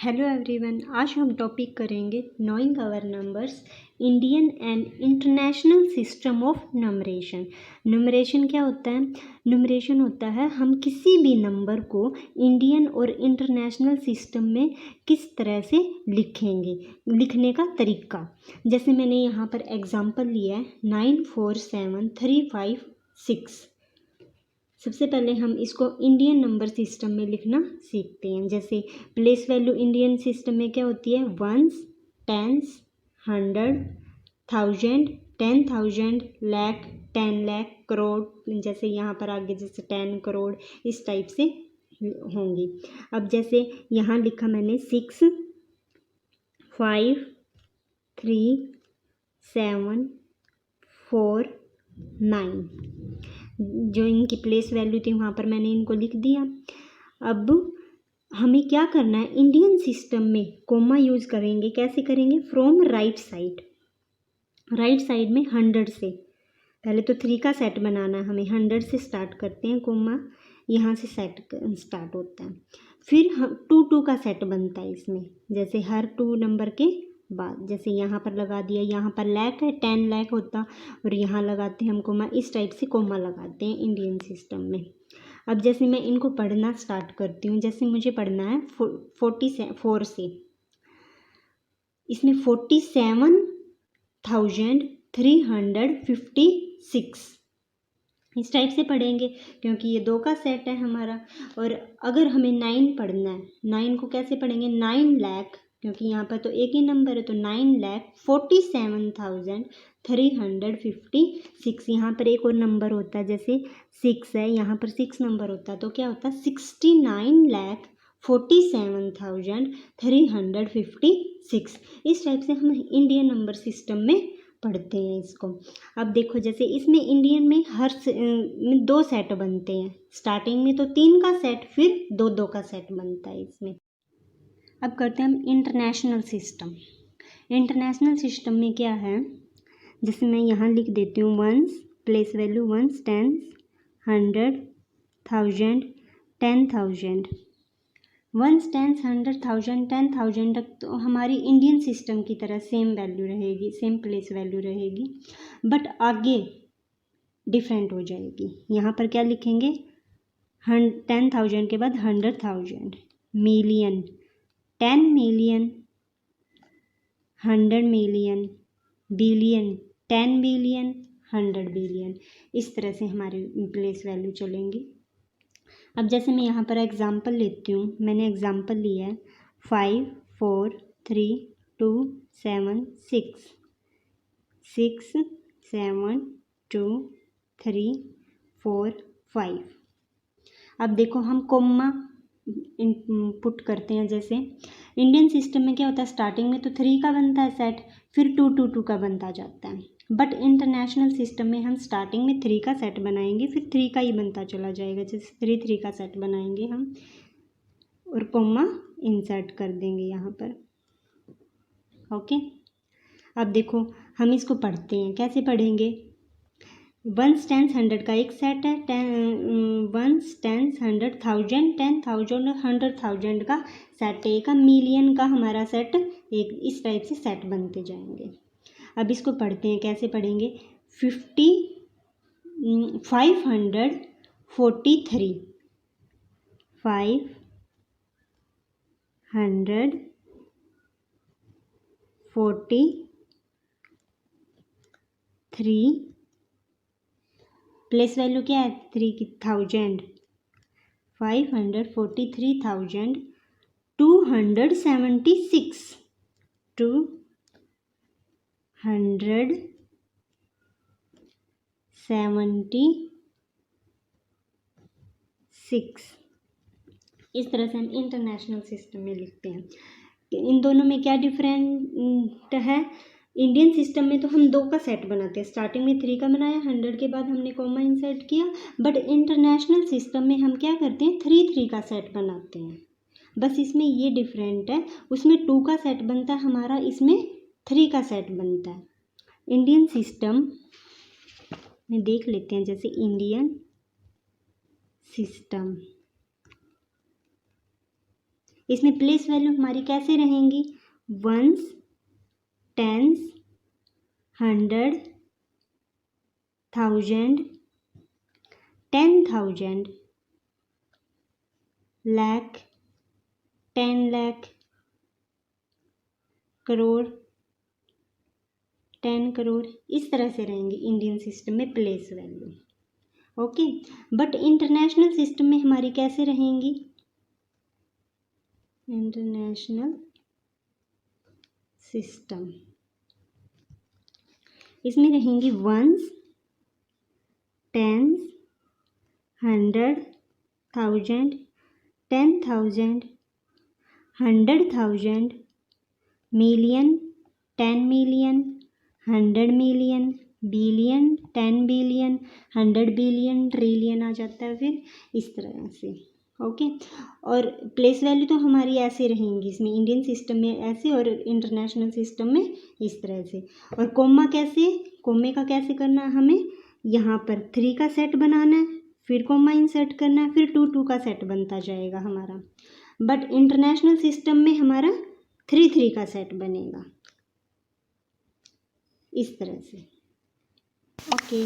Hello everyone, आज हम topic करेंगे knowing our numbers, Indian and international system of numeration. Numeration क्या होता है? नंबरेशन होता है हम किसी भी नंबर को इंडियन और इंटरनेशनल सिस्टम में किस तरह से लिखेंगे, लिखने का तरीका। जैसे मैंने यहाँ पर एग्जांपल लिया है 947356। सबसे पहले हम इसको इंडियन नंबर सिस्टम में लिखना सीखते हैं। जैसे प्लेस वैल्यू इंडियन सिस्टम में क्या होती है? Ones, tens, 100, 1000, 10,000, lakh, 10 lakh, crore. जैसे यहाँ पर आगे जैसे 10 करोड़ इस टाइप से होंगी। अब जैसे यहाँ लिखा मैंने 6, 5, 3, 7, 4, 9। जो इनकी प्लेस वैल्यू थी वहाँ पर मैंने इनको लिख दिया। अब हमें क्या करना है? इंडियन सिस्टम में कोमा यूज़ करेंगे। कैसे करेंगे? From right side. Right side में 100 से, पहले तो 3 का सेट बनाना है हमें। 100 से स्टार्ट करते हैं, कोमा यहाँ से सेट स्टार्ट होता है। फिर 2 का सेट बनता है इसमें। जैसे हर 2 नंबर के बाद, जैसे यहाँ पर लगा दिया, यहाँ पर लाख है, 10 लाख होता, और यहाँ लगाते हैं हम कोमा। इस टाइप से कोमा लगाते हैं इंडियन सिस्टम में। अब जैसे मैं इनको पढ़ना स्टार्ट करती हूँ। जैसे मुझे पढ़ना है 44 से, इसमें 47,356 इस टाइप से पढ़ेंगे, क्योंकि ये 2 का सेट है हमारा। और अगर हमें 9 पढ़ना है, 9 को कैसे पढ़ेंगे? 9 लाख, क्योंकि यहाँ पर तो एक ही नंबर है, तो 9,47,356। यहाँ पर एक और नंबर होता है, जैसे 6 है, यहाँ पर 6 नंबर होता है, तो क्या होता है? 69,47,356। इस टाइप से हम इंडियन नंबर सिस्टम में पढ़ते हैं इसको। अब देखो, जैसे इसमें इंडियन में हर 2 सेट बनते हैं। स्टार्टिंग में तो 3 का सेट, फिर 2 का सेट बनता है इसमें। अब करते हैं हम इंटरनेशनल सिस्टम। इंटरनेशनल सिस्टम में क्या है? जैसे मैं यहाँ लिख देती हूँ ones, place value ones, tens, 100, 1000, 10,000। Ones, tens, 100, 1000, 10,000 तक तो हमारी इंडियन सिस्टम की तरह सेम वैल्यू रहेगी, सेम प्लेस वैल्यू रहेगी। बट आगे डिफरेंट हो जाएगी। यहाँ पर क्या लिखेंगे? 10,000 के बाद 100,000, million, 10 million, 100 million, billion, 10 billion, 100 billion. इस तरह से हमारी प्लेस वैल्यू चलेंगी। अब जैसे मैं यहाँ पर एग्जांपल लेती हूँ। मैंने एग्जांपल लिया है 5, 4, 3, 2, 7, 6, 6, 7, 2, 3, 4, 5। अब देखो हम कोमा पुट करते हैं। जैसे इंडियन सिस्टम में क्या होता है? स्टार्टिंग में तो 3 का बनता है सेट, फिर 2 का बनता जाता है। बट इंटरनेशनल सिस्टम में हम स्टार्टिंग में 3 का सेट बनाएंगे, फिर 3 का ही बनता चला जाएगा। जैसे 3 का सेट बनाएंगे हम, और कोमा इंसर्ट कर देंगे यहाँ पर। ओके। अब देखो हम इसको पढ़ते हैं। कैसे पढ़ेंगे? वंस, टेंस, 100 का एक सेट है। वंस, टेंस, 100, 1000, 10,000 और 100,000 का सेट है। का मिलियन का हमारा सेट एक इस टाइप से सेट बनते जाएंगे। अब इसको पढ़ते हैं। कैसे पढ़ेंगे? 543, 543, प्लेस वैल्यू क्या है? 3 की 1000, 543,276, 276। इस तरह से हम इंटरनेशनल सिस्टम में लिखते हैं। इन दोनों में क्या डिफरेंट है? इंडियन सिस्टम में तो हम 2 का सेट बनाते हैं। स्टार्टिंग में 3 का बनाया, 100 के बाद हमने कॉमा इंसर्ट किया। बट इंटरनेशनल सिस्टम में हम क्या करते हैं? 3 का सेट बनाते हैं। बस इसमें ये डिफरेंट है। उसमें 2 का सेट बनता है हमारा, इसमें 3 का सेट बनता है। इंडियन सिस्टम में देख लेते हैं। जैसे इंडियन सिस्टम, इसमें प्लेस वैल्यू हमारी कैसे रहेंगी, वंस, टेंस, 100, 1000, 10,000, लाख, 10 लाख, करोड़, 10 करोड़, इस तरह से रहेंगी इंडियन सिस्टम में place value. Okay, but international system में हमारी कैसे रहेंगी, इंटरनेशनल सिस्टम इसमें रहेंगी ones, tens, 100, 1000, 10,000, 100,000, million, 10 million, 100 million, billion, 10 billion, 100 billion, trillion आ जाता है फिर इस तरह से। ओके, और प्लेस वैल्यू तो हमारी ऐसे रहेंगी इसमें, इंडियन सिस्टम में ऐसे और इंटरनेशनल सिस्टम में इस तरह से। और कोमा कैसे, कोमे का कैसे करना है, हमें यहाँ पर 3 का सेट बनाना है, फिर कोमा इंसर्ट करना है, फिर 2 2 का सेट बनता जाएगा हमारा। बट इंटरनेशनल सिस्टम में हमारा 3 3 का सेट बनेगा इस तरह से। ओके।